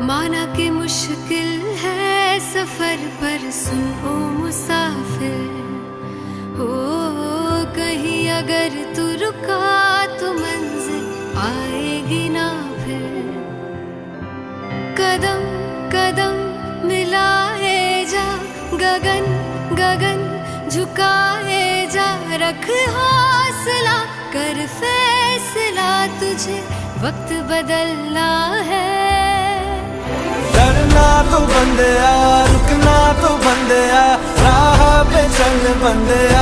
माना कि मुश्किल है सफर पर सुन ओ मुसाफिर, हो कहीं अगर तू रुका तो मंजिल आएगी ना फिर। कदम कदम मिलाए जा, गगन गगन झुकाए जा, रख हौसला कर फैसला, तुझे वक्त बदलना है। डरना तो बंदया, रुकना तो बंदया, राह पे चल बंदया,